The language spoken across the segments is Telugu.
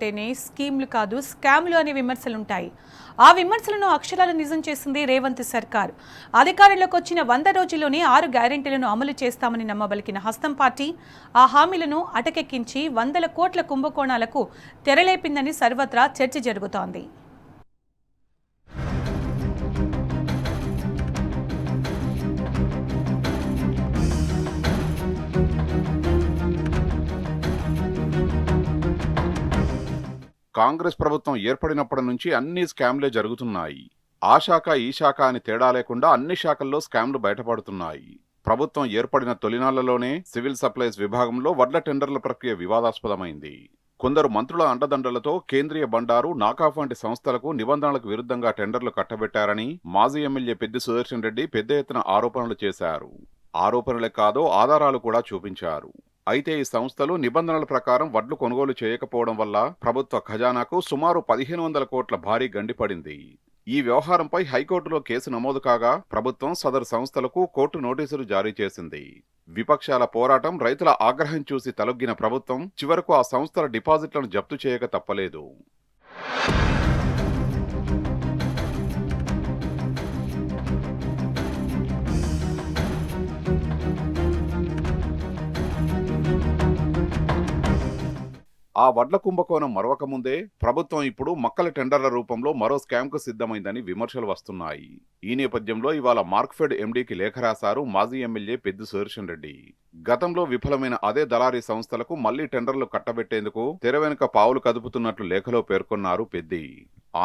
స్కీమ్లు కాదు స్కామ్లు అనే విమర్శలుంటాయి. ఆ విమర్శలను అక్షరాలు నిజం చేసింది రేవంత్ సర్కార్. అధికారంలోకి వచ్చిన 100 రోజుల్లోనే 6 గ్యారెంటీలను అమలు చేస్తామని నమ్మబలికిన హస్తం పార్టీ ఆ హామీలను అటకెక్కించి 100 కోట్ల కుంభకోణాలకు తెరలేపిందని సర్వత్రా చర్చ జరుగుతోంది. కాంగ్రెస్ ప్రభుత్వం ఏర్పడినప్పటి నుంచి అన్ని స్కామ్లే జరుగుతున్నాయి. ఆ శాఖ ఈ శాఖ అని తేడా లేకుండా అన్ని శాఖల్లో స్కామ్లు బయటపడుతున్నాయి. ప్రభుత్వం ఏర్పడిన తొలినాళ్లలోనే సివిల్ సప్లైస్ విభాగంలో వడ్ల టెండర్ల ప్రక్రియ వివాదాస్పదమైంది. కొందరు మంత్రుల అండదండలతో కేంద్రీయ బండారు, నాకాఫ్ వంటి సంస్థలకు నిబంధనలకు విరుద్ధంగా టెండర్లు కట్టబెట్టారని మాజీ ఎమ్మెల్యే పెద్ది సుదర్శన్ రెడ్డి పెద్ద ఎత్తున ఆరోపణలు చేశారు. ఆరోపణలే కాదో ఆధారాలు కూడా చూపించారు. అయితే ఈ సంస్థలు నిబంధనల ప్రకారం వడ్లు కొనుగోలు చేయకపోవడం వల్ల ప్రభుత్వ ఖజానాకు సుమారు 1500 కోట్ల భారీ గండిపడింది. ఈ వ్యవహారంపై హైకోర్టులో కేసు నమోదు కాగా ప్రభుత్వం సదరు సంస్థలకు కోర్టు నోటీసులు జారీ చేసింది. విపక్షాల పోరాటం, రైతుల ఆగ్రహం చూసి తలొగ్గిన ప్రభుత్వం చివరకు ఆ సంస్థల డిపాజిట్లను జప్తు చేయక తప్పలేదు. ఆ వడ్ల కుంభకోణం మరవకముందే ప్రభుత్వం ఇప్పుడు మక్కల టెండర్ల రూపంలో మరో స్కామ్కు సిద్ధమైందని విమర్శలు వస్తున్నాయి. ఈ నేపథ్యంలో ఇవాళ మార్క్ఫెడ్ ఎండీకి లేఖ రాశారు మాజీ ఎమ్మెల్యే పెద్ది సుదర్శన్ రెడ్డి. గతంలో విఫలమైన అదే దళారీ సంస్థలకు మళ్లీ టెండర్లు కట్టబెట్టేందుకు తెర వెనుక పావులు కదుపుతున్నట్లు లేఖలో పేర్కొన్నారు పెద్ది.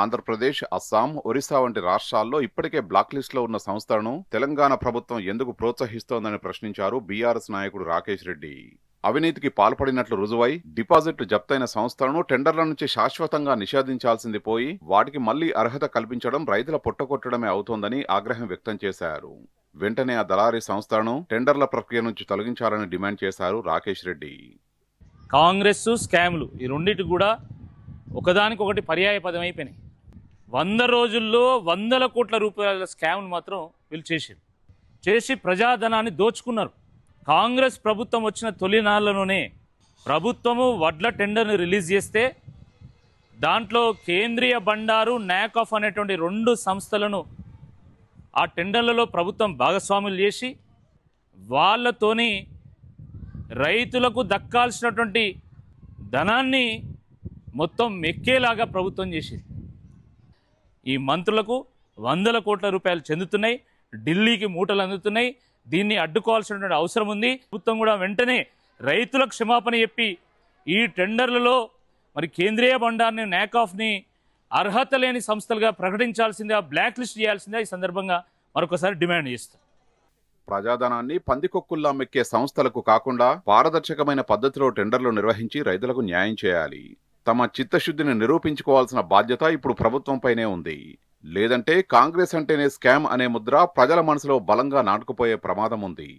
ఆంధ్రప్రదేశ్, అస్సాం, ఒరిస్సా వంటి రాష్ట్రాల్లో ఇప్పటికే బ్లాక్ లిస్ట్ లో ఉన్న సంస్థలను తెలంగాణ ప్రభుత్వం ఎందుకు ప్రోత్సహిస్తోందని ప్రశ్నించారు బీఆర్ఎస్ నాయకుడు రాకేష్ రెడ్డి. అవినీతికి పాల్పడినట్లు రుజువై డిపాజిట్లు జప్తైన సంస్థలను టెండర్ల నుంచి శాశ్వతంగా నిషేధించాల్సింది పోయి వాటికి మళ్లీ అర్హత కల్పించడం రైతుల పొట్టకొట్టడమే అవుతోందని ఆగ్రహం వ్యక్తం చేశారు. వెంటనే ఆ దళారీ సంస్థలను టెండర్ల ప్రక్రియ నుంచి తొలగించాలని డిమాండ్ చేశారు రాకేష్ రెడ్డి. కాంగ్రెస్ స్కామ్లు ఈ రెండింటి కూడా ఒకదానికొకటి పర్యాయ పదం అయిపోయినాయి. 100 రోజుల్లో 100 కోట్ల రూపాయల స్కామ్లు మాత్రం వీళ్ళు చేసి ప్రజాధనాన్ని దోచుకున్నారు. కాంగ్రెస్ ప్రభుత్వం వచ్చిన తొలినాళ్లలోనే ప్రభుత్వము వడ్ల టెండర్ని రిలీజ్ చేస్తే దాంట్లో కేంద్రీయ బండారు, నాకాఫ్ అనేటువంటి 2 సంస్థలను ఆ టెండర్లలో ప్రభుత్వం భాగస్వాములు చేసి వాళ్ళతోని రైతులకు దక్కాల్సినటువంటి ధనాన్ని మొత్తం మెక్కేలాగా ప్రభుత్వం చేసింది. ఈ మంత్రులకు 100 కోట్ల రూపాయలు చెందుతున్నాయి, ఢిల్లీకి మూటలు అందుతున్నాయి. దీన్ని అడ్డుకోవాల్సినటువంటి అవసరం ఉంది. ప్రభుత్వం కూడా వెంటనే రైతులకు క్షమాపణ చెప్పి ఈ టెండర్లలో మరి కేంద్రీయ బండార్ని, నాకాఫ్ని అర్హత లేని సంస్థలుగా ప్రకటించాల్సిందిగా, బ్లాక్ లిస్ట్ చేయాల్సిందిగా ఈ సందర్భంగా మరొకసారి డిమాండ్ చేస్తాం. ప్రజాధనాన్ని పందికొక్కుల్లా మెక్కే సంస్థలకు కాకుండా పారదర్శకమైన పద్ధతిలో టెండర్లు నిర్వహించి రైతులకు న్యాయం చేయాలి. తమ చిత్తశుద్ధిని నిరూపించుకోవాల్సిన బాధ్యత ఇప్పుడు ప్రభుత్వంపైనే ఉంది. లేదంటే కాంగ్రెస్ అంటేనే స్కామ్ అనే ముద్ర ప్రజల మనసులో బలంగా నాటుకుపోయే ప్రమాదం ఉంది.